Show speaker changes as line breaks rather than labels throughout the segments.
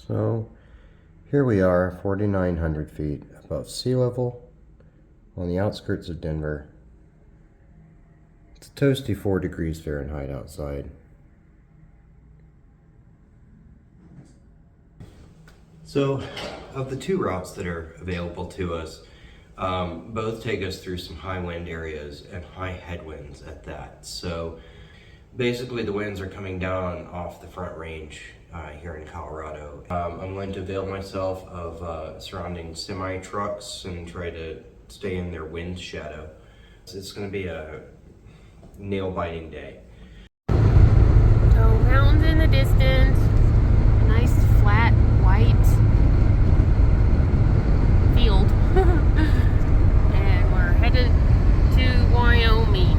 So here we are, 4,900 feet above sea level on the outskirts of Denver. It's a toasty 4 degrees Fahrenheit outside. So, of the two routes that are available to us, both take us through some high wind areas and high headwinds at that. So basically the winds are coming down off the Front Range here in Colorado. I'm going to avail myself of surrounding semi-trucks and try to stay in their wind shadow. It's going to be a nail-biting day.
So mountains in the distance, a nice flat white field, and we're headed to Wyoming.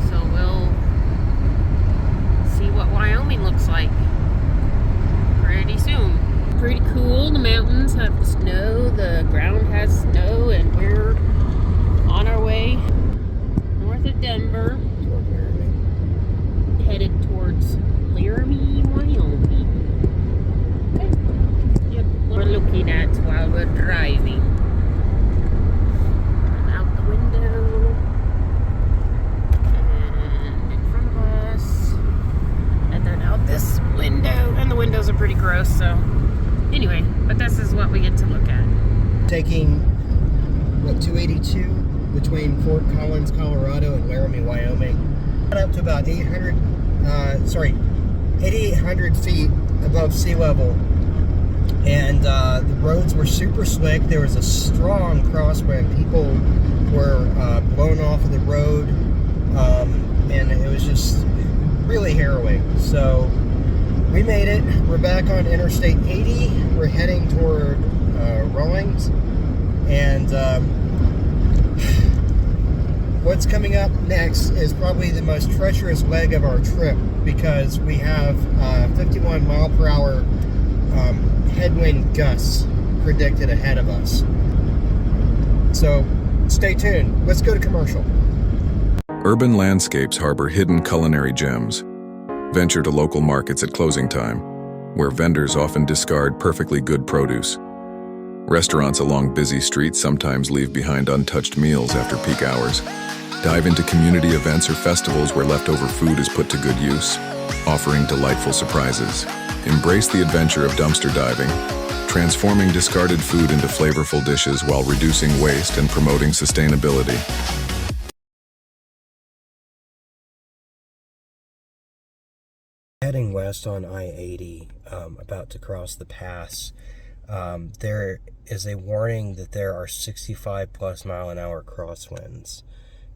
So we'll see what Wyoming looks like pretty soon. Pretty cool. The mountains have snow, the ground has snow, and we're on our way north of Denver, headed towards Laramie, Wyoming. Okay. Yep, we're looking at while we're driving. And out the window, and in front of us, and then out this window. And the windows are pretty gross, so anyway, but this is what we get to look at.
Taking, what, 282 between Fort Collins, Colorado and Laramie, Wyoming. Got up to about 8,800 feet above sea level. And the roads were super slick. There was a strong crosswind. People were blown off of the road. And it was just really harrowing. So we made it. We're back on Interstate 80. We're heading toward Rawlings. And what's coming up next is probably the most treacherous leg of our trip, because we have 51 mile per hour headwind gusts predicted ahead of us. So stay tuned. Let's go to commercial.
Urban landscapes harbor hidden culinary gems. Venture to local markets at closing time, where vendors often discard perfectly good produce. Restaurants along busy streets sometimes leave behind untouched meals after peak hours. Dive into community events or festivals where leftover food is put to good use, offering delightful surprises. Embrace the adventure of dumpster diving, transforming discarded food into flavorful dishes while reducing waste and promoting sustainability.
Heading west on I-80, about to cross the pass, there is a warning that there are 65 plus mile an hour crosswinds.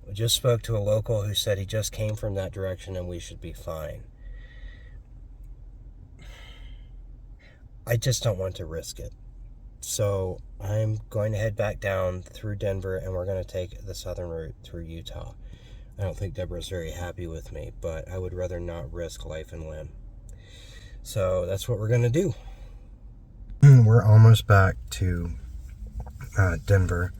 We just spoke to a local who said he just came from that direction and we should be fine. I just don't want to risk it. So I'm going to head back down through Denver, and we're going to take the southern route through Utah. I don't think Deborah's very happy with me, but I would rather not risk life and limb. So that's what we're going to do. We're almost back to Denver.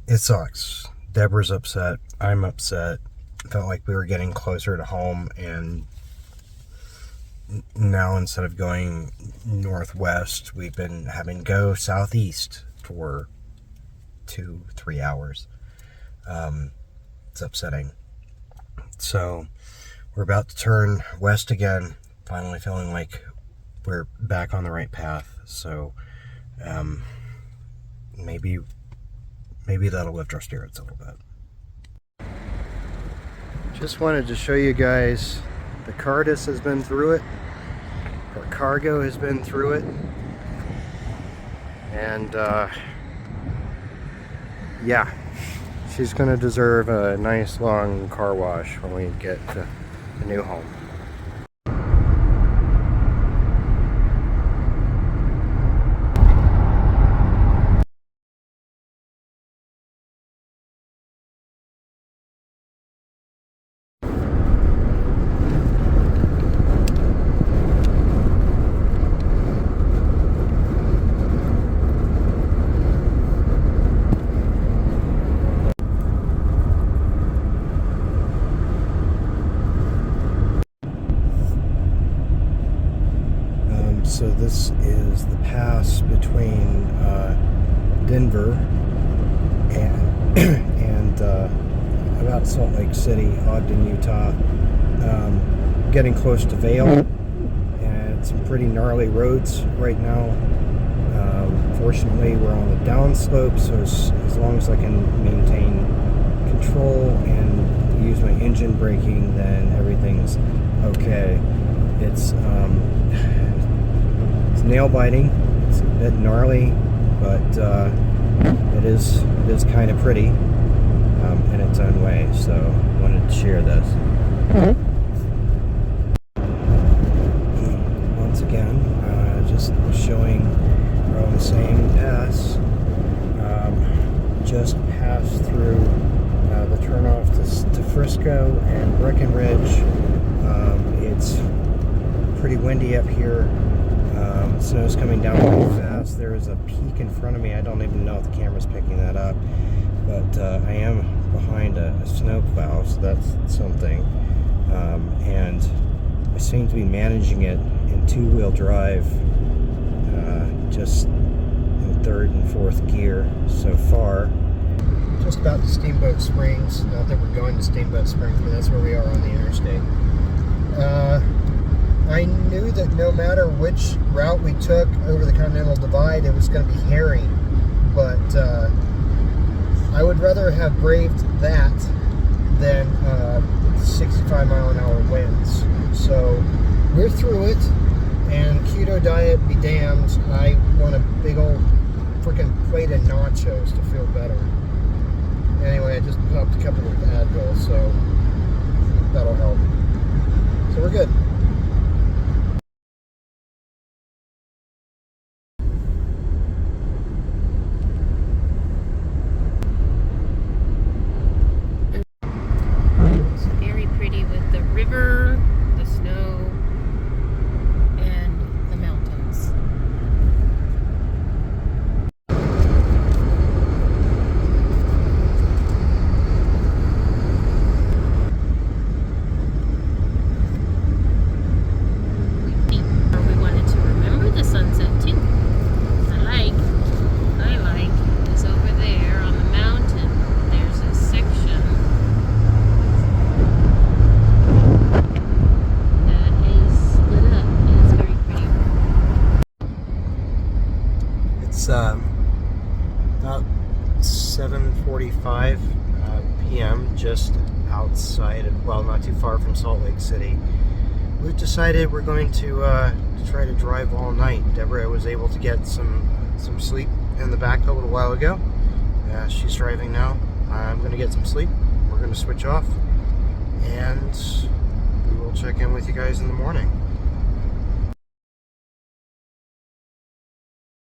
It sucks. Deborah's upset. I'm upset. Felt like we were getting closer to home, and now instead of going northwest, we've been having to go southeast for 2-3 hours. It's upsetting. So we're about to turn west again, finally feeling like we're back on the right path. So maybe that'll lift our spirits a little bit. Just wanted to show you guys, the Cardis has been through it, our cargo has been through it, and yeah, she's gonna deserve a nice long car wash when we get to the new home. So this is the pass between Denver and and about Salt Lake City, Ogden, Utah. Getting close to Vail, and some pretty gnarly roads right now. Fortunately, we're on the downslope, so as long as I can maintain control and use my engine braking, then everything's okay. It's nail biting. It's a bit gnarly, but it is kind of pretty in its own way. So I wanted to share this. Once again, just showing we're on the same pass. Just passed through the turnoff to Frisco and Breckenridge. It's pretty windy up here. Snow's coming down really fast. There is a peak in front of me. I don't even know if the camera's picking that up, but I am behind a snow plow, so that's something. And I seem to be managing it in two-wheel drive, just in third and fourth gear so far. Just about to Steamboat Springs. Not that we're going to Steamboat Springs, but that's where we are on the interstate. I knew that no matter which route we took over the Continental Divide, it was going to be hairy, but I would rather have braved that than 65-mile-an-hour winds. So we're through it, and keto diet be damned. I want a big old freaking plate of nachos to feel better. Anyway, I just popped a couple of Advil, so that'll help. So we're good.
It's very pretty with the river, the snow, and the mountains. We wanted to remember the sunset too. I like is over there on the mountain. There's a section that is split up. It's very pretty.
It's about 7:45 p.m. just outside of, well, not too far from Salt Lake City. We've decided we're going to try to drive all night. Deborah was able to get some sleep in the back a little while ago. She's driving now. I'm going to get some sleep. We're going to switch off, and we will check in with you guys in the morning.